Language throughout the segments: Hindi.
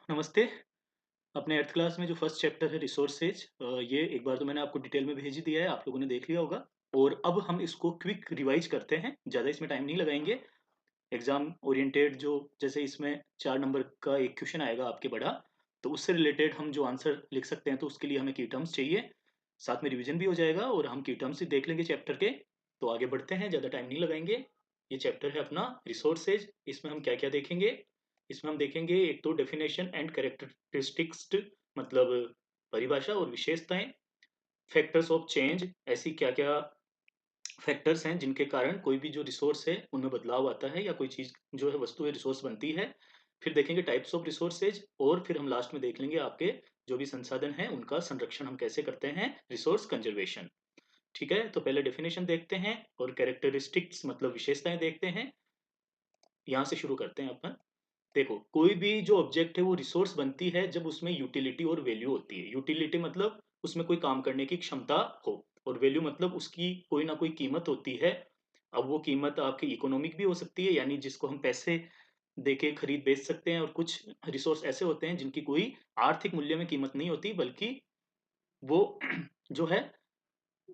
नमस्ते। अपने 8th क्लास में जो फर्स्ट चैप्टर है रिसोर्सेज ये एक बार तो मैंने आपको डिटेल में भेज ही दिया है, आप लोगों ने देख लिया होगा। और अब हम इसको क्विक रिवाइज करते हैं, ज़्यादा इसमें टाइम नहीं लगाएंगे। एग्जाम ओरिएंटेड जो जैसे इसमें 4 नंबर का एक क्वेश्चन आएगा आपके बड़ा, तो उससे रिलेटेड हम जो आंसर लिख सकते हैं तो उसके लिए हमें की टर्म्स चाहिए। साथ में रिवीजन भी हो जाएगा और हम की टर्म्स ही देख लेंगे चैप्टर के। तो आगे बढ़ते हैं, ज़्यादा टाइम नहीं लगाएंगे। ये चैप्टर है अपना रिसोर्सेज। इसमें हम क्या क्या देखेंगे? इसमें हम देखेंगे एक तो डेफिनेशन एंड कैरेक्टरिस्टिक्स, मतलब परिभाषा और विशेषताएं। फैक्टर्स ऑफ चेंज, ऐसी क्या क्या फैक्टर्स हैं जिनके कारण कोई भी जो रिसोर्स है उनमें बदलाव आता है या कोई चीज जो है वस्तु है रिसोर्स बनती है। फिर देखेंगे टाइप्स ऑफ रिसोर्सेज और फिर हम लास्ट में देख लेंगे आपके जो भी संसाधन हैं उनका संरक्षण हम कैसे करते हैं, रिसोर्स कंजर्वेशन। ठीक है, तो पहले डेफिनेशन देखते हैं और कैरेक्टरिस्टिक्स मतलब विशेषताएं देखते हैं। यहाँ से शुरू करते हैं अपन। देखो, कोई भी जो ऑब्जेक्ट है वो रिसोर्स बनती है जब उसमें यूटिलिटी और वैल्यू होती है। यूटिलिटी मतलब उसमें कोई काम करने की क्षमता हो, और वैल्यू मतलब उसकी कोई ना कोई कीमत होती है। अब वो कीमत आपकी इकोनॉमिक भी हो सकती है, यानी जिसको हम पैसे देके खरीद बेच सकते हैं, और कुछ रिसोर्स ऐसे होते हैं जिनकी कोई आर्थिक मूल्य में कीमत नहीं होती, बल्कि वो जो है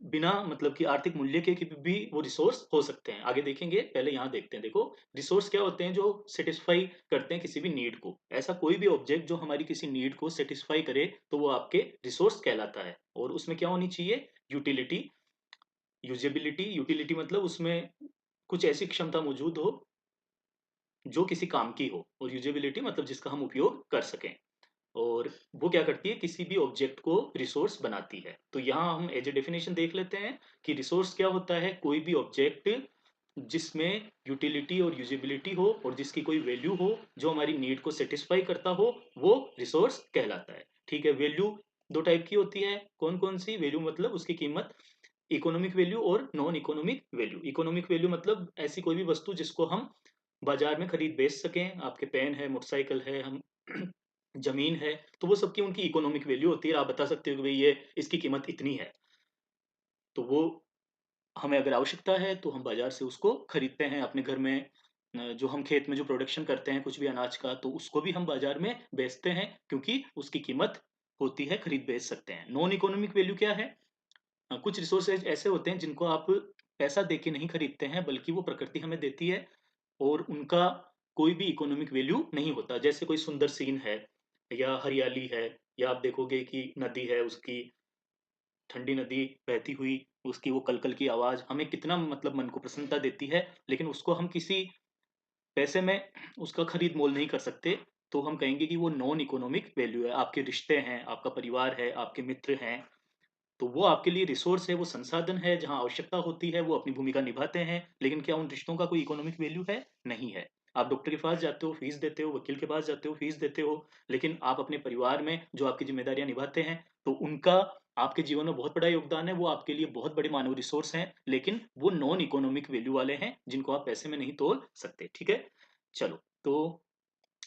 बिना मतलब कि आर्थिक मूल्य के भी वो रिसोर्स हो सकते हैं। आगे देखेंगे, पहले यहाँ देखते हैं। देखो, रिसोर्स क्या होते हैं? जो सेटिस्फाई करते हैं किसी भी नीड को। ऐसा कोई भी ऑब्जेक्ट जो हमारी किसी नीड को सेटिस्फाई करे तो वो आपके रिसोर्स कहलाता है। और उसमें क्या होनी चाहिए? Utility, usability. यूटिलिटी मतलब उसमें कुछ ऐसी क्षमता मौजूद हो जो किसी काम की हो, और यूजेबिलिटी मतलब जिसका हम उपयोग कर सकें। और वो क्या करती है? किसी भी ऑब्जेक्ट को रिसोर्स बनाती है। तो यहाँ हम एज ए डेफिनेशन देख लेते हैं कि रिसोर्स क्या होता है? कोई भी ऑब्जेक्ट जिसमें यूटिलिटी और यूजेबिलिटी हो और जिसकी कोई वैल्यू हो, जो हमारी नीड को सेटिस्फाई करता हो, वो रिसोर्स कहलाता है। ठीक है, वैल्यू दो टाइप की होती है। कौन कौन सी? वैल्यू मतलब उसकी कीमत, इकोनॉमिक वैल्यू और non economic value. Economic value मतलब ऐसी कोई भी वस्तु जिसको हम बाजार में खरीद बेच सकें। आपके पेन है, मोटरसाइकिल है, हम जमीन है, तो वो सबकी उनकी इकोनॉमिक वैल्यू होती है। आप बता सकते हो कि भाई ये इसकी कीमत इतनी है। तो वो हमें अगर आवश्यकता है तो हम बाजार से उसको खरीदते हैं अपने घर में। जो हम खेत में जो प्रोडक्शन करते हैं कुछ भी अनाज का, तो उसको भी हम बाजार में बेचते हैं, क्योंकि उसकी कीमत होती है, खरीद बेच सकते हैं। नॉन इकोनॉमिक वैल्यू क्या है? कुछ रिसोर्सेज ऐसे होते हैं जिनको आप पैसा दे के नहीं खरीदते हैं, बल्कि वो प्रकृति हमें देती है, और उनका कोई भी इकोनॉमिक वैल्यू नहीं होता। जैसे कोई सुंदर सीन है या हरियाली है, या आप देखोगे कि नदी है, उसकी ठंडी नदी बहती हुई, उसकी वो कलकल की आवाज हमें कितना मतलब मन को प्रसन्नता देती है। लेकिन उसको हम किसी पैसे में उसका खरीद मोल नहीं कर सकते। तो हम कहेंगे कि वो नॉन इकोनॉमिक वैल्यू है। आपके रिश्ते हैं, आपका परिवार है, आपके मित्र हैं, तो वो आपके लिए रिसोर्स है, वो संसाधन है। जहाँ आवश्यकता होती है वो अपनी भूमिका निभाते हैं, लेकिन क्या उन रिश्तों का कोई इकोनॉमिक वैल्यू है? नहीं है। आप डॉक्टर के पास जाते हो, फीस देते हो, वकील के पास जाते हो, फीस देते हो, लेकिन आप अपने परिवार में जो आपकी जिम्मेदारियां निभाते हैं, तो उनका आपके जीवन में बहुत बड़ा योगदान है। वो आपके लिए बहुत बड़े मानव रिसोर्स हैं, लेकिन वो नॉन इकोनॉमिक वैल्यू वाले हैं, जिनको आप पैसे में नहीं तोल सकते। ठीक है, चलो। तो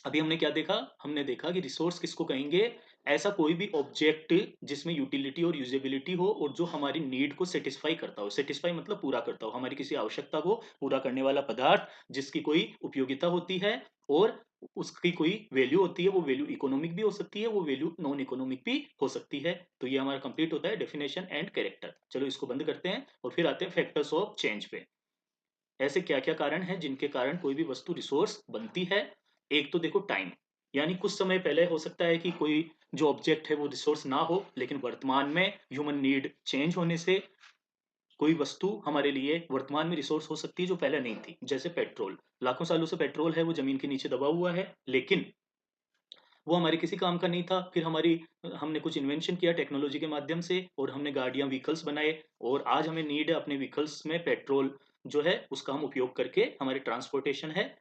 अभी हमने क्या देखा? हमने देखा कि रिसोर्स किसको कहेंगे? ऐसा कोई भी ऑब्जेक्ट जिसमें यूटिलिटी और यूजेबिलिटी हो, और जो हमारी नीड को सेटिस्फाई करता हो। सेटिस्फाई मतलब पूरा करता हो, हमारी किसी आवश्यकता को पूरा करने वाला पदार्थ, जिसकी कोई उपयोगिता होती है और उसकी कोई वैल्यू होती है। वो वैल्यू इकोनॉमिक भी हो सकती है, वो वैल्यू नॉन इकोनॉमिक भी हो सकती है। तो ये हमारा कंप्लीट होता है डेफिनेशन एंड कैरेक्टर। चलो इसको बंद करते हैं और फिर आते हैं फैक्टर्स ऑफ चेंज पे। ऐसे क्या क्या कारण हैं जिनके कारण कोई भी वस्तु रिसोर्स बनती है? एक तो देखो टाइम, यानी कुछ समय पहले हो सकता है कि कोई जो ऑब्जेक्ट है वो रिसोर्स ना हो, लेकिन वर्तमान में ह्यूमन नीड चेंज होने से कोई वस्तु हमारे लिए वर्तमान में रिसोर्स हो सकती है जो पहले नहीं थी। जैसे पेट्रोल, लाखों सालों से पेट्रोल है, वो जमीन के नीचे दबा हुआ है, लेकिन वो हमारे किसी काम का नहीं था। फिर हमारी हमने कुछ इन्वेंशन किया टेक्नोलॉजी के माध्यम से, और हमने गाड़ियां, व्हीकल्स बनाए, और आज हमें नीड है अपने व्हीकल्स में पेट्रोल जो है उसका हम उपयोग करके, हमारे ट्रांसपोर्टेशन है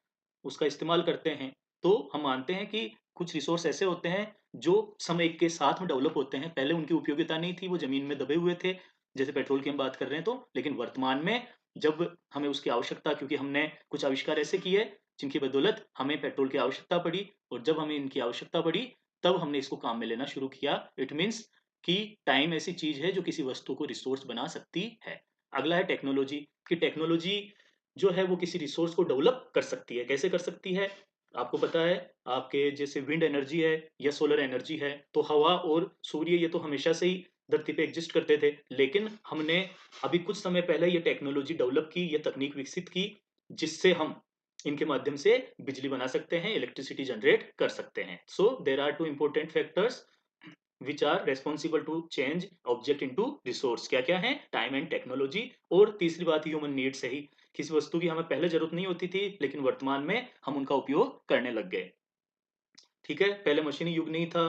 उसका इस्तेमाल करते हैं। तो हम मानते हैं कि कुछ रिसोर्स ऐसे होते हैं जो समय के साथ में डेवलप होते हैं। पहले उनकी उपयोगिता नहीं थी, वो जमीन में दबे हुए थे, जैसे पेट्रोल की हम बात कर रहे हैं। तो लेकिन वर्तमान में जब हमें उसकी आवश्यकता, क्योंकि हमने कुछ आविष्कार ऐसे किए जिनकी बदौलत हमें पेट्रोल की आवश्यकता पड़ी, और जब हमें इनकी आवश्यकता पड़ी तब हमने इसको काम में लेना शुरू किया। इट मीन्स कि टाइम ऐसी चीज है जो किसी वस्तु को रिसोर्स बना सकती है। अगला है टेक्नोलॉजी। कि टेक्नोलॉजी जो है वो किसी रिसोर्स को डेवलप कर सकती है। कैसे कर सकती है? आपको पता है, आपके जैसे विंड एनर्जी है या सोलर एनर्जी है, तो हवा और सूर्य ये तो हमेशा से ही धरती पे एग्जिस्ट करते थे, लेकिन हमने अभी कुछ समय पहले ये टेक्नोलॉजी डेवलप की, ये तकनीक विकसित की, जिससे हम इनके माध्यम से बिजली बना सकते हैं, इलेक्ट्रिसिटी जनरेट कर सकते हैं। So there are two important factors which are responsible to change object into resource. क्या क्या है? टाइम एंड टेक्नोलॉजी, और तीसरी बात ह्यूमन नीड्स है ही। किसी वस्तु की हमें पहले जरूरत नहीं होती थी, लेकिन वर्तमान में हम उनका उपयोग करने लग गए। ठीक है, पहले मशीनी युग नहीं था,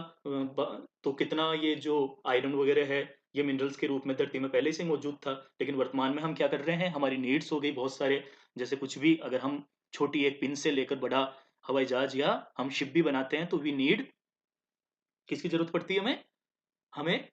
तो कितना ये जो आयरन वगैरह है, ये मिनरल्स के रूप में धरती में पहले से ही मौजूद था। लेकिन वर्तमान में हम क्या कर रहे हैं, हमारी नीड्स हो गई बहुत सारे, जैसे कुछ भी अगर हम छोटी एक पिन से लेकर बड़ा हवाई जहाज या हम शिप भी बनाते हैं, तो वी नीड, किसकी जरूरत पड़ती है हमें? हमें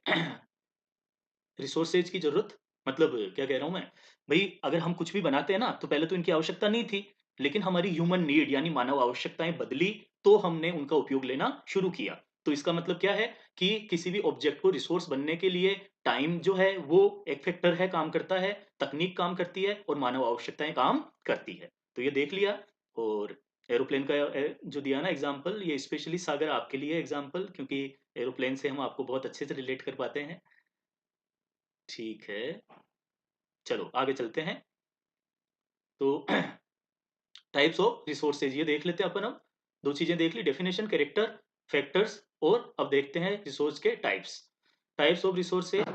रिसोर्सेज की जरूरत, मतलब क्या कह रहा हूं मैं भाई, अगर हम कुछ भी बनाते हैं ना, तो पहले तो इनकी आवश्यकता नहीं थी, लेकिन हमारी ह्यूमन नीड यानी मानव आवश्यकताएं बदली, तो हमने उनका उपयोग लेना शुरू किया। तो इसका मतलब क्या है कि किसी भी ऑब्जेक्ट को रिसोर्स बनने के लिए टाइम जो है वो एक फैक्टर है, काम करता है, तकनीक काम करती है, और मानव आवश्यकताएं काम करती है। तो ये देख लिया। और एरोप्लेन का जो दिया ना एग्जाम्पल, ये स्पेशली सागर आपके लिए एग्जाम्पल, क्योंकि एरोप्लेन से हम आपको बहुत अच्छे से रिलेट कर पाते हैं। ठीक है, चलो आगे चलते हैं। तो टाइप्स ऑफ रिसोर्सेज ये देख लेते हैं अपन अब। दो चीजें देख ली, डेफिनेशन, कैरेक्टर, फैक्टर्स, और अब देखते हैं रिसोर्स के types. Types of resources,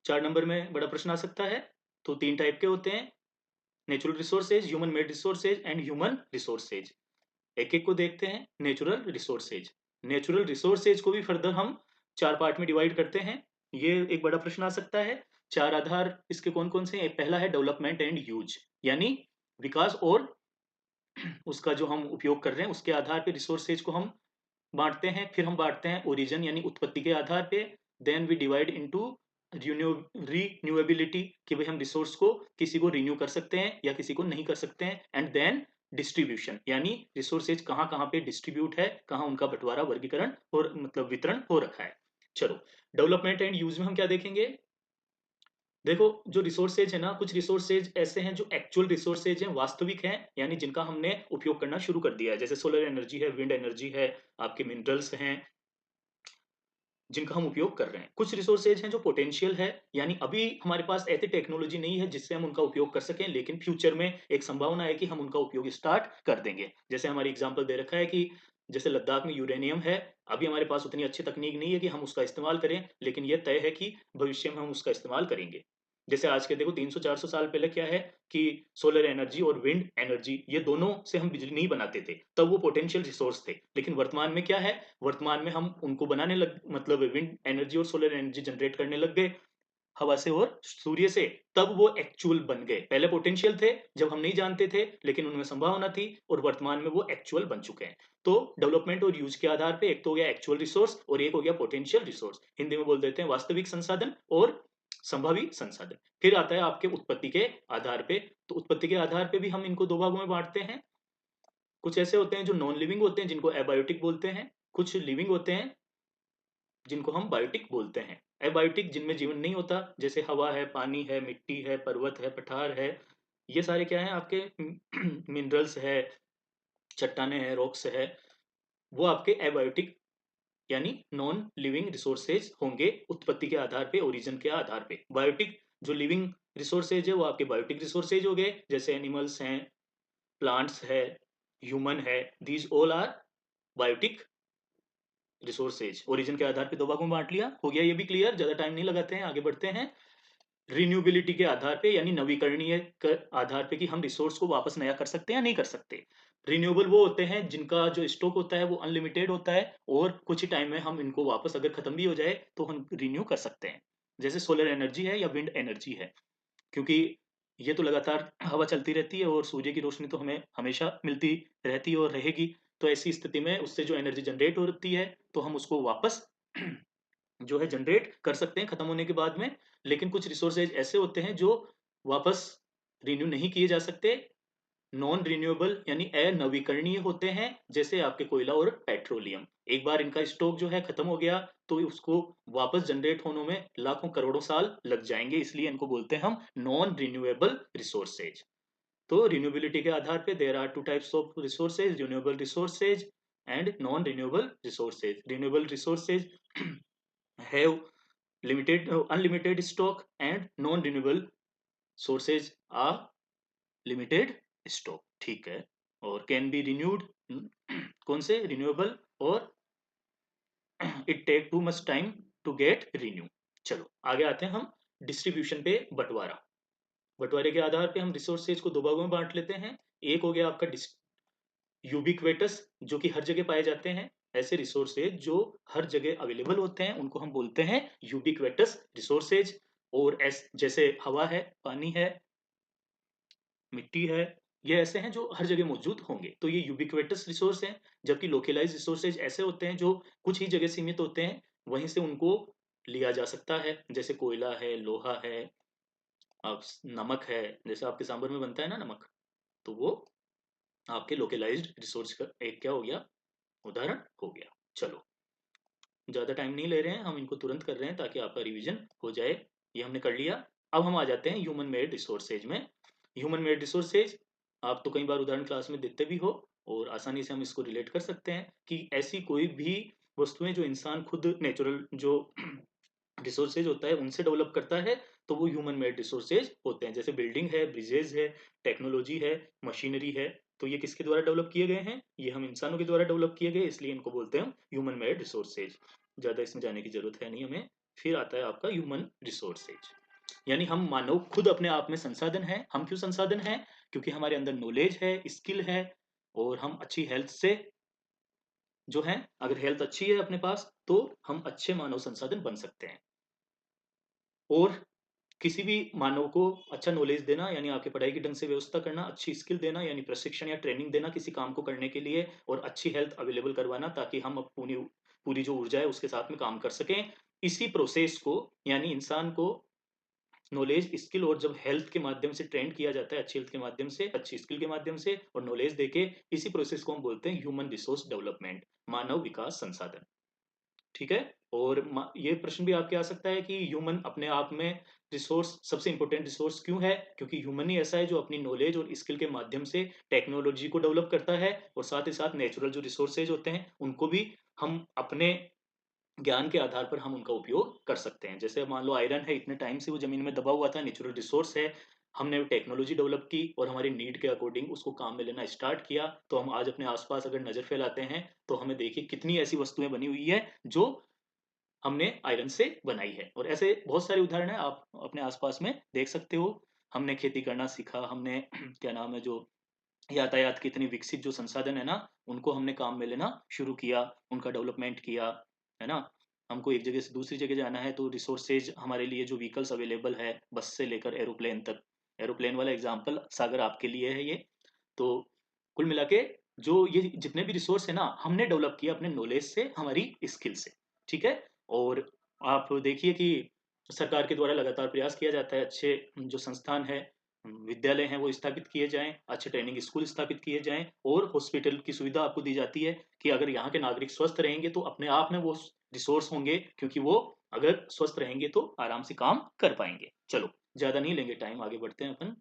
4 number में बड़ा प्रश्न आ सकता है। तो 3 टाइप के होते हैं, natural resources, human made resources and human resources. एक एक को देखते हैं। नेचुरल रिसोर्सेज, नेचुरल रिसोर्सेज को भी फर्दर हम 4 पार्ट में डिवाइड करते हैं। ये एक बड़ा प्रश्न आ सकता है। 4 आधार इसके कौन कौन से हैं? एक पहला है डेवलपमेंट एंड यूज, यानी विकास और उसका जो हम उपयोग कर रहे हैं उसके आधार पे रिसोर्सेज को हम बांटते हैं। फिर हम बांटते हैं ओरिजिन यानी उत्पत्ति के आधार पे। देन वी डिवाइड इनटू रीन्यूएबिलिटी, कि भाई हम रिसोर्स को किसी को रिन्यू कर सकते हैं या किसी को नहीं कर सकते हैं। एंड देन डिस्ट्रीब्यूशन, यानी रिसोर्सेज कहाँ कहाँ पे डिस्ट्रीब्यूट है, कहाँ उनका बंटवारा, वर्गीकरण और मतलब वितरण हो रखा है। चलो, डेवलपमेंट एंड यूज में हम क्या देखेंगे? देखो, जो रिसोर्सेज है ना, कुछ रिसोर्सेज ऐसे हैं जो एक्चुअल रिसोर्सेज हैं, वास्तविक हैं, यानी जिनका हमने उपयोग करना शुरू कर दिया है, जैसे सोलर एनर्जी है, विंड एनर्जी है, आपके मिनरल्स हैं, जिनका हम उपयोग कर रहे हैं। कुछ रिसोर्सेज हैं जो पोटेंशियल है, यानी अभी हमारे पास ऐसी टेक्नोलॉजी नहीं है जिससे हम उनका उपयोग कर सकें, लेकिन फ्यूचर में एक संभावना है कि हम उनका उपयोग स्टार्ट कर देंगे। जैसे हमारी एग्जांपल दे रखा है कि जैसे लद्दाख में यूरेनियम है, अभी हमारे पास उतनी अच्छी तकनीक नहीं है कि हम उसका इस्तेमाल करें, लेकिन यह तय है कि भविष्य में हम उसका इस्तेमाल करेंगे। जैसे आज के देखो 300-400 साल पहले क्या है कि सोलर एनर्जी और विंड एनर्जी, ये दोनों से हम बिजली नहीं बनाते थे, तब वो पोटेंशियल रिसोर्स थे। लेकिन वर्तमान में क्या है, वर्तमान में हम उनको बनाने लग, मतलब विंड एनर्जी और सोलर एनर्जी जनरेट करने लग गए हवा से और सूर्य से। तब वो एक्चुअल बन गए। पहले पोटेंशियल थे जब हम नहीं जानते थे, लेकिन उनमें संभावना थी, और वर्तमान में वो एक्चुअल बन चुके हैं। तो डेवलपमेंट और यूज के आधार पे एक तो हो गया एक्चुअल रिसोर्स और एक हो गया पोटेंशियल रिसोर्स, हिंदी में बोल देते हैं वास्तविक संसाधन और संभावी संसाधन। फिर आता है आपके उत्पत्ति के आधार पे। तो उत्पत्ति के आधार पे भी हम इनको 2 भागों में बांटते हैं। कुछ ऐसे होते हैं जो नॉन लिविंग होते हैं, जिनको एबायोटिक बोलते हैं। कुछ लिविंग होते हैं, जिनको हम बायोटिक बोलते हैं। एबायोटिक, जिनमें जीवन नहीं होता, जैसे हवा है, पानी है, मिट्टी है, पर्वत है, पठार है, ये सारे क्या है आपके मिनरल्स है, चट्टाने हैं, रॉक्स है, वो आपके एबायोटिक यानी नॉन लिविंग रिसोर्सेज होंगे उत्पत्ति के आधार पे, ओरिजिन के आधार पे। बायोटिक जो लिविंग रिसोर्सेज है वो आपके बायोटिक रिसोर्सेज हो गए, जैसे एनिमल्स हैं, प्लांट्स है, ह्यूमन है, these all are biotic resources. Origin के आधार पे 2 भागों में बांट लिया, हो गया ये भी क्लियर, ज्यादा टाइम नहीं लगाते हैं, आगे बढ़ते हैं। रिन्यूएबिलिटी के आधार पे यानी नवीकरणीय के आधार पे कि हम रिसोर्स को वापस नया कर सकते हैं या नहीं कर सकते। रिन्यूएबल वो होते हैं जिनका जो स्टॉक होता है वो अनलिमिटेड होता है, और कुछ ही टाइम में हम इनको वापस अगर खत्म भी हो जाए तो हम रिन्यू कर सकते हैं, जैसे सोलर एनर्जी है या विंड एनर्जी है। क्योंकि ये तो लगातार हवा चलती रहती है और सूर्य की रोशनी तो हमें हमेशा मिलती रहती है और रहेगी। तो ऐसी स्थिति में उससे जो एनर्जी जनरेट होती है, तो हम उसको वापस जो है जनरेट कर सकते हैं खत्म होने के बाद में। लेकिन कुछ रिसोर्सेज ऐसे होते हैं जो वापस रिन्यू नहीं किए जा सकते, नॉन रिन्यूएबल यानी अनवीकरणीय होते हैं, जैसे आपके कोयला और पेट्रोलियम। एक बार इनका स्टॉक जो है खत्म हो गया, तो उसको वापस जनरेट होने में लाखों करोड़ों साल लग जाएंगे, इसलिए इनको बोलते हैं हम नॉन रिन्यूएबल रिसोर्सेज। तो रिन्यूएबिलिटी के आधार पे there are two types of resources, renewable resources and non renewable resources. Renewable resources have limited unlimited stock and non renewable sources are limited stock, ठीक है। और कैन बी रिन्यूड, कौन से रिन्यूएबल, और it take too much time to get renew. चलो आगे आते हैं हम डिस्ट्रीब्यूशन पे, बंटवारा। बंटवारे के आधार पे हम रिसोर्सेज को दो भागों में बांट लेते हैं। एक हो गया आपका यूबिक्वेटस, जो कि हर जगह पाए जाते हैं। ऐसे रिसोर्सेज जो हर जगह अवेलेबल होते हैं उनको हम बोलते हैं यूबिक्वेटस रिसोर्सेज। और जैसे हवा है, पानी है, मिट्टी है, ये ऐसे हैं जो हर जगह मौजूद होंगे, तो ये यूबिक्वेटस रिसोर्स हैं। जबकि लोकलाइज रिसोर्सेज ऐसे होते हैं जो कुछ ही जगह सीमित होते हैं, वहीं से उनको लिया जा सकता है। जैसे कोयला है, लोहा है, अब नमक है, जैसे आपके सांभर में बनता है ना नमक, तो वो आपके लोकलाइज्ड रिसोर्स का एक क्या हो गया, उदाहरण हो गया। चलो ज़्यादा टाइम नहीं ले रहे हैं, हम इनको तुरंत कर रहे हैं ताकि आपका रिवीजन हो जाए। ये हमने कर लिया। अब हम आ जाते हैं ह्यूमन मेड रिसोर्सेज में। ह्यूमन मेड रिसोर्सेज आप तो कई बार उदाहरण क्लास में देते भी हो, और आसानी से हम इसको रिलेट कर सकते हैं कि ऐसी कोई भी वस्तुएं जो इंसान खुद नेचुरल जो रिसोर्सेज होता है उनसे डेवलप करता है, तो वो ह्यूमन मेड रिसोर्सेज होते हैं। जैसे बिल्डिंग है, ब्रिजेज है, टेक्नोलॉजी है, मशीनरी है, तो ये किसके द्वारा डेवलप किए गए हैं, ये हम इंसानों के द्वारा डेवलप किए गए, इसलिए इनको बोलते हैं ह्यूमन मेड रिसोर्सेज। ज्यादा इसमें जाने की जरूरत है नहीं हमें। फिर आता है आपका ह्यूमन रिसोर्सेज, यानी हम मानव खुद अपने आप में संसाधन है। हम क्यों संसाधन है, क्योंकि हमारे अंदर नॉलेज है, स्किल है, और हम अच्छी हेल्थ से जो है, अगर हेल्थ अच्छी है अपने पास तो हम अच्छे मानव संसाधन बन सकते हैं। और किसी भी मानव को अच्छा नॉलेज देना, यानी आपके पढ़ाई की ढंग से व्यवस्था करना, अच्छी स्किल देना, यानी प्रशिक्षण या ट्रेनिंग देना किसी काम को करने के लिए, और अच्छी हेल्थ अवेलेबल करवाना ताकि हम पूरी पूरी जो ऊर्जा है उसके साथ में काम कर सकें। इसी प्रोसेस को, यानी इंसान को नॉलेज, स्किल और जब हेल्थ के माध्यम से ट्रेंड किया जाता है, अच्छी हेल्थ के माध्यम से, अच्छी स्किल के माध्यम से और नॉलेज देके, इसी प्रोसेस को हम बोलते हैं ह्यूमन रिसोर्स डेवलपमेंट, मानव विकास संसाधन, ठीक है। और ये प्रश्न भी आपके आ सकता है कि ह्यूमन अपने आप में रिसोर्स, सबसे इंपॉर्टेंट रिसोर्स क्यों है, क्योंकि ह्यूमन ही ऐसा है जो अपनी नॉलेज और स्किल के माध्यम से टेक्नोलॉजी को डेवलप करता है, और साथ ही साथ नेचुरल जो रिसोर्सेज होते हैं उनको भी हम अपने ज्ञान के आधार पर हम उनका उपयोग कर सकते हैं। जैसे मान लो आयरन है, इतने टाइम से वो जमीन में दबा हुआ था, नेचुरल रिसोर्स है, हमने टेक्नोलॉजी डेवलप की और हमारी नीड के अकॉर्डिंग उसको काम में लेना स्टार्ट किया, तो हम आज अपने आसपास अगर नजर फैलाते हैं तो हमें देखिए कितनी ऐसी वस्तुएं बनी हुई है जो हमने आयरन से बनाई है। और ऐसे बहुत सारे उदाहरण हैं, आप अपने आसपास में देख सकते हो। हमने खेती करना सीखा, हमने क्या नाम है, जो यातायात की इतनी विकसित जो संसाधन है ना, उनको हमने काम में लेना शुरू किया, उनका डेवलपमेंट किया, है ना। हमको एक जगह से दूसरी जगह जाना है तो रिसोर्सेज हमारे लिए जो व्हीकल्स अवेलेबल है, बस से लेकर एरोप्लेन तक, एरोप्लेन वाला एग्जाम्पल सागर आपके लिए है ये। तो कुल मिला के जो ये जितने भी रिसोर्स है ना, हमने डेवलप किया अपने नॉलेज से, हमारी स्किल से, ठीक है। और आप देखिए कि सरकार के द्वारा लगातार प्रयास किया जाता है, अच्छे जो संस्थान है, विद्यालय हैं वो स्थापित किए जाएं, अच्छे ट्रेनिंग स्कूल स्थापित किए जाएं, और हॉस्पिटल की सुविधा आपको दी जाती है कि अगर यहाँ के नागरिक स्वस्थ रहेंगे तो अपने आप में वो रिसोर्स होंगे, क्योंकि वो अगर स्वस्थ रहेंगे तो आराम से काम कर पाएंगे। चलो ज्यादा नहीं लेंगे टाइम, आगे बढ़ते हैं अपन,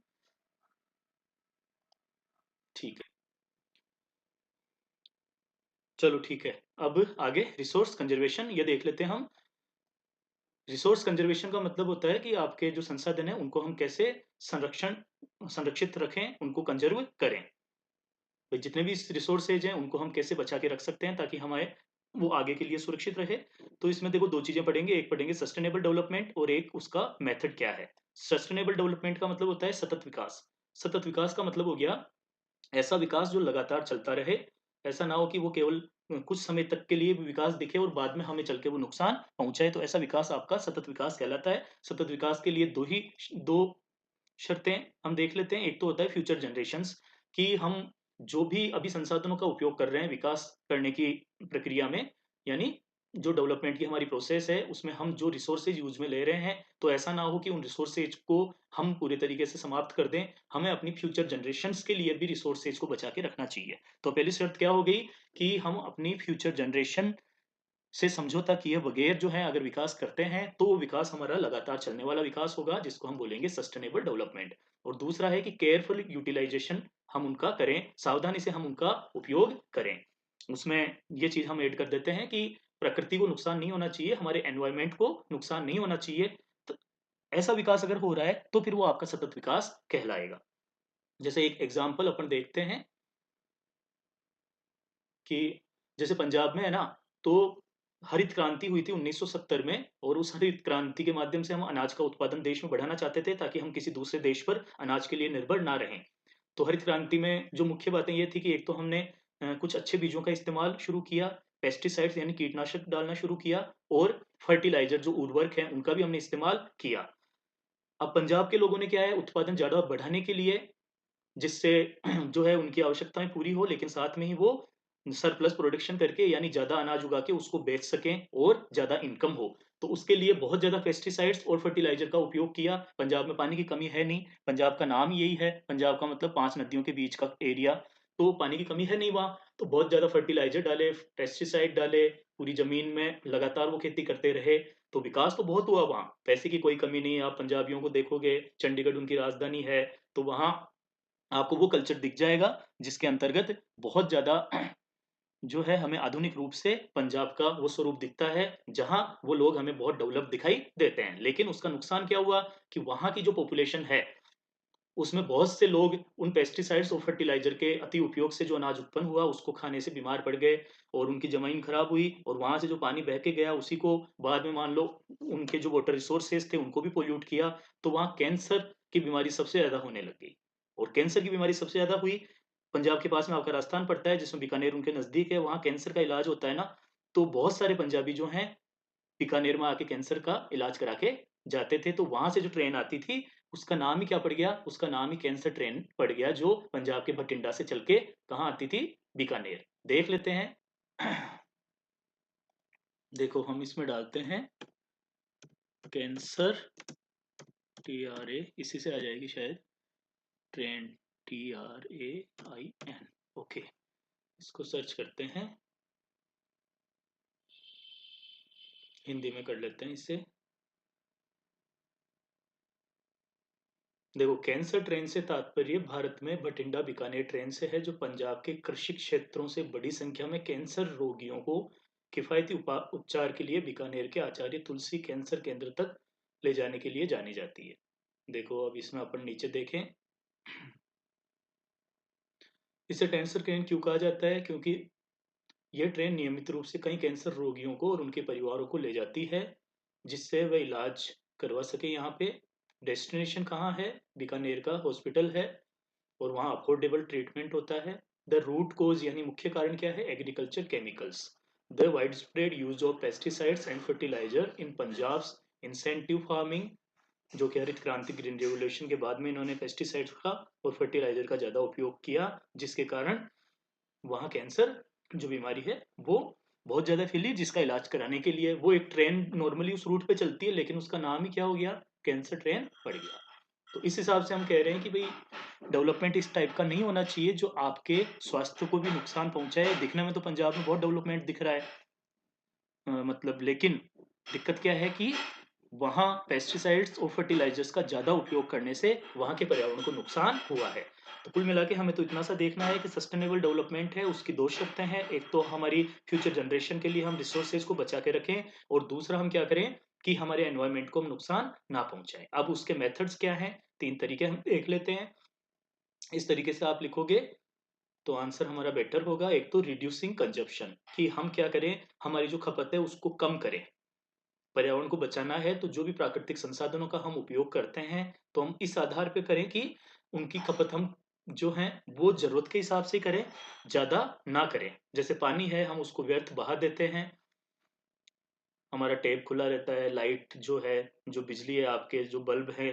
ठीक है। चलो ठीक है। अब आगे रिसोर्स कंजर्वेशन ये देख लेते हैं हम। रिसोर्स कंजर्वेशन का मतलब होता है कि आपके जो संसाधन है उनको हम कैसे संरक्षण संरक्षित रखें, उनको कंजर्व करें। भाई जितने भी रिसोर्सेज हैं उनको हम कैसे बचा के रख सकते हैं ताकि हमारे वो आगे के लिए सुरक्षित रहे। तो इसमें देखो दो चीजें पढ़ेंगे, एक पढ़ेंगे सस्टेनेबल डेवलपमेंट और एक उसका मेथड क्या है। सस्टेनेबल डेवलपमेंट का मतलब होता है सतत विकास। सतत विकास का मतलब हो गया ऐसा विकास जो लगातार चलता रहे। ऐसा ना हो कि वो केवल कुछ समय तक के लिए भी विकास दिखे और बाद में हमें चल के वो नुकसान पहुंचाए, तो ऐसा विकास आपका सतत विकास कहलाता है। सतत विकास के लिए दो शर्तें हम देख लेते हैं। एक तो होता है फ्यूचर जनरेशंस, कि हम जो भी अभी संसाधनों का उपयोग कर रहे हैं विकास करने की प्रक्रिया में, यानी जो डेवलपमेंट की हमारी प्रोसेस है उसमें हम जो रिसोर्सेज यूज में ले रहे हैं, तो ऐसा ना हो कि उन रिसोर्सेज को हम पूरे तरीके से समाप्त कर दें। हमें अपनी फ्यूचर जनरेशंस के लिए भी रिसोर्सेज को बचा के रखना चाहिए। तो पहली शर्त क्या हो गई कि हम अपनी फ्यूचर जनरेशन से समझौता किए बगैर जो है अगर विकास करते हैं तो वो विकास हमारा लगातार चलने वाला विकास होगा, जिसको हम बोलेंगे सस्टेनेबल डेवलपमेंट। और दूसरा है कि केयरफुल यूटिलाइजेशन हम उनका करें, सावधानी से हम उनका उपयोग करें। उसमें ये चीज़ हम ऐड कर देते हैं कि प्रकृति को नुकसान नहीं होना चाहिए, हमारे एनवायरनमेंट को नुकसान नहीं होना चाहिए। तो ऐसा विकास अगर हो रहा है तो फिर वो आपका सतत विकास कहलाएगा। जैसे एक एग्जाम्पल अपन देखते हैं कि जैसे पंजाब में है ना, तो हरित क्रांति हुई थी 1970 में, और उस हरित क्रांति के माध्यम से हम अनाज का उत्पादन देश में बढ़ाना चाहते थे ताकि हम किसी दूसरे देश पर अनाज के लिए निर्भर ना रहें। तो हरित क्रांति में जो मुख्य बातें ये थी कि एक तो हमने कुछ अच्छे बीजों का इस्तेमाल शुरू किया, पेस्टिसाइड्स यानी कीटनाशक डालना शुरू किया, और फर्टिलाइजर जो उर्वरक है उनका भी हमने इस्तेमाल किया। अब पंजाब के लोगों ने क्या है, उत्पादन ज़्यादा बढ़ाने के लिए, जिससे जो है उनकी आवश्यकताएँ पूरी हो, लेकिन साथ में ही वो सरप्लस प्रोडक्शन करके यानी ज़्यादा अनाज उगा के उसको बेच सकें और ज़्यादा इनकम हो। तो उसके लिए बहुत ज़्यादा पेस्टिसाइड्स और फर्टिलाइज़र का उपयोग किया। पंजाब में पानी की कमी है नहीं, पंजाब का नाम यही है, पंजाब का मतलब 5 नदियों के बीच का एरिया, तो पानी की कमी है नहीं वहाँ। तो बहुत ज़्यादा फर्टिलाइज़र डाले, पेस्टिसाइड डाले, पूरी ज़मीन में लगातार वो खेती करते रहे, तो विकास तो बहुत हुआ वहाँ। पैसे की कोई कमी नहीं है, आप पंजाबियों को देखोगे, चंडीगढ़ उनकी राजधानी है, तो वहाँ आपको वो कल्चर दिख जाएगा जिसके अंतर्गत बहुत ज़्यादा जो है हमें आधुनिक रूप से पंजाब का वो स्वरूप दिखता है, जहाँ वो लोग हमें बहुत डेवलप दिखाई देते हैं। लेकिन उसका नुकसान क्या हुआ कि वहाँ की जो पॉपुलेशन है, उसमें बहुत से लोग उन पेस्टिसाइड्स और फर्टिलाइज़र के अति उपयोग से जो अनाज उत्पन्न हुआ, उसको खाने से बीमार पड़ गए और उनकी ज़मीन खराब हुई, और वहाँ से जो पानी बह के गया, उसी को बाद में मान लो उनके जो वाटर रिसोर्सेज़ थे, उनको भी पॉल्यूट किया। तो वहाँ कैंसर की बीमारी सबसे ज़्यादा होने लग गई, और कैंसर की बीमारी सबसे ज़्यादा हुई। पंजाब के पास में आपका राजस्थान पड़ता है, जिसमें बीकानेर उनके नज़दीक है, वहाँ कैंसर का इलाज होता है ना, तो बहुत सारे पंजाबी जो हैं बीकानेर में आके कैंसर का इलाज करा के जाते थे। तो वहाँ से जो ट्रेन आती थी, उसका नाम ही क्या पड़ गया? उसका नाम ही कैंसर ट्रेन पड़ गया, जो पंजाब के बठिंडा से चल के कहाँ आती थी? बीकानेर। देख लेते हैं। देखो हम इसमें डालते हैं कैंसर, TRA, इसी से आ जाएगी शायद, ट्रेन, TRAIN। ओके, इसको सर्च करते हैं, हिंदी में कर लेते हैं इसे। देखो, कैंसर ट्रेन से तात्पर्य भारत में बठिंडा बीकानेर ट्रेन से है, जो पंजाब के कृषि क्षेत्रों से बड़ी संख्या में कैंसर रोगियों को किफायती उपचार के लिए बीकानेर के आचार्य तुलसी कैंसर केंद्र तक ले जाने के लिए जानी जाती है। देखो अब इसमें अपन नीचे देखें, इसे कैंसर ट्रेन क्यों कहा जाता है? क्योंकि यह ट्रेन नियमित रूप से कई कैंसर रोगियों को और उनके परिवारों को ले जाती है, जिससे वे इलाज करवा सके यहाँ पे। डेस्टिनेशन कहाँ है? बीकानेर का हॉस्पिटल है, और वहाँ अफोर्डेबल ट्रीटमेंट होता है। द रूट कोज यानी मुख्य कारण क्या है? Agriculture chemicals, the wide spread use of pesticides and fertiliser in Punjab incentive farming, जो कि हरित क्रांति ग्रीन रेवोल्यूशन के बाद में इन्होंने पेस्टिसाइड्स का और फर्टिलाइजर का ज़्यादा उपयोग किया, जिसके कारण वहाँ कैंसर जो बीमारी है वो बहुत ज़्यादा फैली, जिसका इलाज कराने के लिए वो एक ट्रेन नॉर्मली उस रूट पे चलती है, लेकिन उसका नाम ही क्या हो गया? कैंसर ट्रेन पड़ गया। तो इस हिसाब से हम कह रहे हैं कि भाई डेवलपमेंट इस टाइप का नहीं होना चाहिए जो आपके स्वास्थ्य को भी नुकसान पहुंचाए। दिखने में तो पंजाब में बहुत डेवलपमेंट दिख रहा है, मतलब, लेकिन दिक्कत क्या है कि वहाँ पेस्टिसाइड्स और फर्टिलाइजर्स का ज़्यादा उपयोग करने से वहाँ के पर्यावरण को नुकसान हुआ है। तो कुल मिला के हमें तो इतना सा देखना है कि सस्टेनेबल डेवलपमेंट है, उसकी दो शर्तें हैं। एक तो हमारी फ्यूचर जनरेशन के लिए हम रिसोर्सेज को बचा के रखें, और दूसरा हम क्या करें कि हमारे एनवायरनमेंट को हम नुकसान ना पहुंचाएं। अब उसके मेथड्स क्या हैं? 3 तरीके हम देख लेते हैं। इस तरीके से आप लिखोगे तो आंसर हमारा बेटर होगा। एक तो रिड्यूसिंग कंजप्शन, कि हम क्या करें, हमारी जो खपत है उसको कम करें। पर्यावरण को बचाना है तो जो भी प्राकृतिक संसाधनों का हम उपयोग करते हैं, तो हम इस आधार पे करें कि उनकी खपत हम जो है वो जरूरत के हिसाब से करें, ज्यादा ना करें। जैसे पानी है, हम उसको व्यर्थ बहा देते हैं, हमारा टैप खुला रहता है, लाइट जो है, जो बिजली है, आपके जो बल्ब है,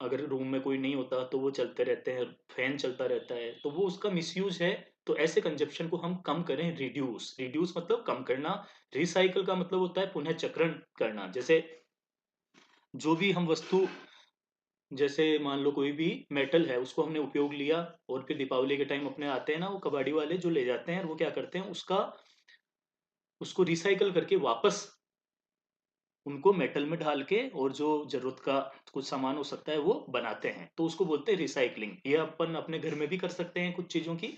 अगर रूम में कोई नहीं होता तो वो चलते रहते हैं, फैन चलता रहता है, तो वो उसका मिसयूज है। तो ऐसे कंजप्शन को हम कम करें। रिड्यूस, रिड्यूस मतलब कम करना। रिसाइकल का मतलब होता है पुनः चक्रण करना। जैसे जो भी हम वस्तु, जैसे मान लो कोई भी मेटल है, उसको हमने उपयोग लिया, और फिर दीपावली के टाइम अपने आते हैं ना वो कबाड़ी वाले जो ले जाते हैं, और वो क्या करते हैं, उसका उसको रिसाइकल करके वापस उनको मेटल में डाल के और जो ज़रूरत का कुछ सामान हो सकता है वो बनाते हैं, तो उसको बोलते हैं रिसाइक्लिंग। ये अपन अपने घर में भी कर सकते हैं कुछ चीज़ों की।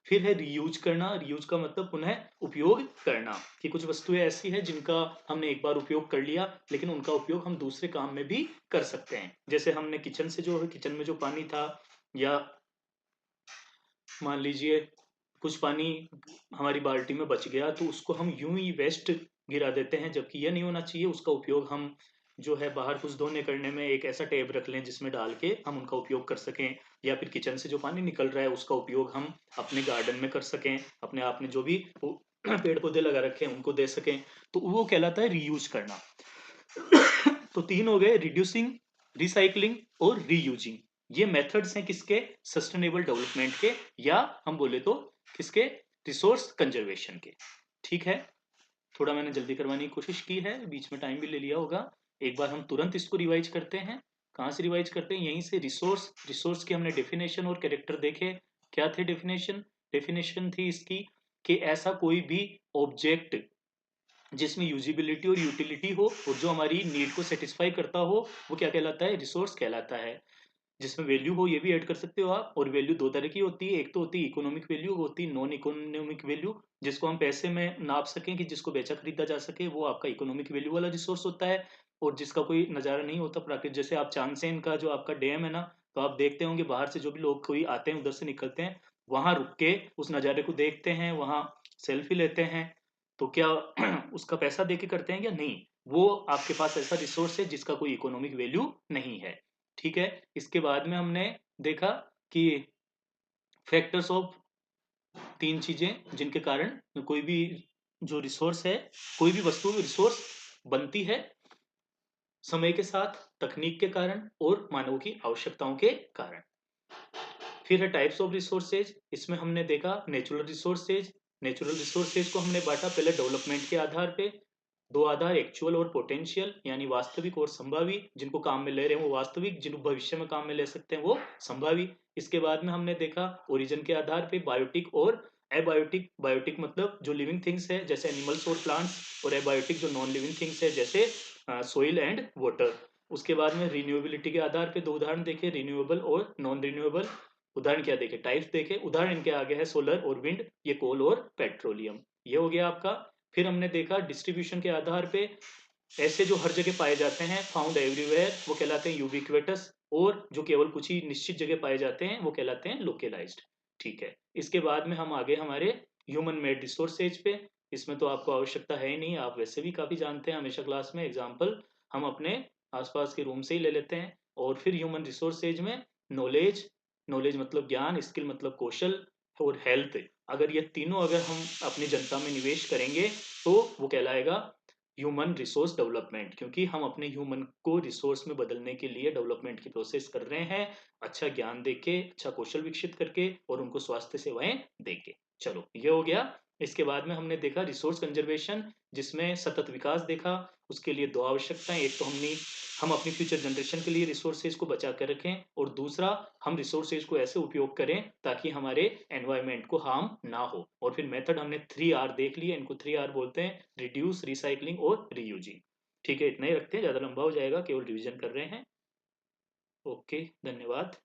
फिर है रीयूज करना। रीयूज का मतलब पुनः उपयोग करना, कि कुछ वस्तुएं ऐसी हैं जिनका हमने एक बार उपयोग कर लिया, लेकिन उनका उपयोग हम दूसरे काम में भी कर सकते हैं। जैसे हमने किचन से जो किचन में जो पानी था, या मान लीजिए कुछ पानी हमारी बाल्टी में बच गया, तो उसको हम यूं ही वेस्ट गिरा देते हैं, जबकि यह नहीं होना चाहिए। उसका उपयोग हम जो है बाहर कुछ धोने करने में एक ऐसा टैब रख लें जिसमें डाल के हम उनका उपयोग कर सकें, या फिर किचन से जो पानी निकल रहा है उसका उपयोग हम अपने गार्डन में कर सकें, अपने आपने जो भी पेड़ पौधे लगा रखे हैं उनको दे सकें। तो वो कहलाता है रीयूज करना। तो तीन हो गए, रिड्यूसिंग, रिसाइकलिंग और रीयूजिंग। ये मेथड्स हैं किसके? सस्टेनेबल डेवलपमेंट के, या हम बोले तो किसके? रिसोर्स कंजर्वेशन के। ठीक है, थोड़ा मैंने जल्दी करवाने की कोशिश की है, बीच में टाइम भी ले लिया होगा। एक बार हम तुरंत इसको रिवाइज करते हैं। कहाँ से रिवाइज करते हैं? यहीं से। रिसोर्स, रिसोर्स के हमने डेफिनेशन और कैरेक्टर देखे। क्या थे डेफिनेशन? डेफिनेशन थी इसकी कि ऐसा कोई भी ऑब्जेक्ट जिसमें यूजिबिलिटी और यूटिलिटी हो और जो हमारी नीड को सेटिस्फाई करता हो, वो क्या कहलाता है? रिसोर्स कहलाता है। जिसमें वैल्यू हो, ये भी ऐड कर सकते हो आप। और वैल्यू दो तरह की होती है, एक तो होती है इकोनॉमिक वैल्यू, होती है नॉन इकोनॉमिक वैल्यू, जिसको हम पैसे में नाप सकें, कि जिसको बेचा खरीदा जा सके, वो आपका इकोनॉमिक वैल्यू वाला रिसोर्स होता है। और जिसका कोई नज़ारा नहीं होता प्राकृतिक, जैसे आप चांदसेन का जो आपका डैम है ना, तो आप देखते होंगे बाहर से जो भी लोग कोई आते हैं, उधर से निकलते हैं, वहां रुक के उस नज़ारे को देखते हैं, वहां सेल्फी लेते हैं, तो क्या उसका पैसा दे के करते हैं या नहीं? वो आपके पास ऐसा रिसोर्स है जिसका कोई इकोनॉमिक वैल्यू नहीं है। ठीक है, इसके बाद में हमने देखा कि फैक्टर्स ऑफ, तीन चीजें जिनके कारण कोई भी जो रिसोर्स है, कोई भी वस्तु रिसोर्स बनती है, समय के साथ, तकनीक के कारण और मानव की आवश्यकताओं के कारण। फिर है टाइप्स ऑफ रिसोर्सेज। इसमें हमने देखा नेचुरल रिसोर्सेज। नेचुरल रिसोर्सेज को हमने बांटा पहले डेवलपमेंट के आधार पे। दो आधार, एक्चुअल और पोटेंशियल, यानी वास्तविक और संभावी। जिनको काम में ले रहे हैं वो वास्तविक, जिनको भविष्य में काम में ले सकते हैं वो संभावी। इसके बाद में हमने देखा ओरिजिन के आधार पे बायोटिक और एबायोटिक। बायोटिक मतलब जो लिविंग थिंग्स है जैसे एनिमल्स और प्लांट्स, और एबायोटिक जो नॉन लिविंग थिंग्स है जैसे सोइल एंड वाटर। उसके बाद में रिन्यूएबिलिटी के आधार पे दो उदाहरण देखे, रिन्यूएबल और नॉन रिन्यूएबल। उदाहरण क्या देखे? टाइप्स देखे। उदाहरण इनके आगे है सोलर और विंड, ये कोल और पेट्रोलियम। ये हो गया आपका। फिर हमने देखा डिस्ट्रीब्यूशन के आधार पे, ऐसे जो हर जगह पाए जाते हैं, फाउंड एवरीवेयर, वो कहलाते हैं यूबिक्वेटस। और जो केवल कुछ ही निश्चित जगह पाए जाते हैं वो कहलाते हैं लोकलाइज्ड। ठीक है, इसके बाद में हम आगे हमारे ह्यूमन मेड रिसोर्सेज पे। इसमें तो आपको आवश्यकता है ही नहीं, आप वैसे भी काफी जानते हैं हमेशा क्लास में। एग्जाम्पल हम अपने आसपास के रूम से ही ले लेते हैं। और फिर ह्यूमन रिसोर्सेज में नॉलेज, नॉलेज मतलब ज्ञान, स्किल मतलब कौशल, और हेल्थ, अगर ये तीनों अगर हम अपनी जनता में निवेश करेंगे तो वो कहलाएगा ह्यूमन रिसोर्स डेवलपमेंट। क्योंकि हम अपने ह्यूमन को रिसोर्स में बदलने के लिए डेवलपमेंट की प्रोसेस कर रहे हैं, अच्छा ज्ञान देके, अच्छा कौशल विकसित करके, और उनको स्वास्थ्य सेवाएं देके। चलो, ये हो गया। इसके बाद में हमने देखा रिसोर्स कंजर्वेशन, जिसमें सतत विकास देखा। उसके लिए दो आवश्यकताएं, एक तो हम अपनी फ्यूचर जनरेशन के लिए रिसोर्सेज को बचा कर रखें, और दूसरा हम रिसोर्सेज को ऐसे उपयोग करें ताकि हमारे एनवायरनमेंट को हार्म ना हो। और फिर मेथड हमने 3R देख लिए, इनको 3R बोलते हैं, रिड्यूस, रिसाइकलिंग और रीयूजिंग। ठीक है, इतना ही रखते हैं, ज़्यादा लंबा हो जाएगा, केवल रिवीजन कर रहे हैं। ओके, धन्यवाद।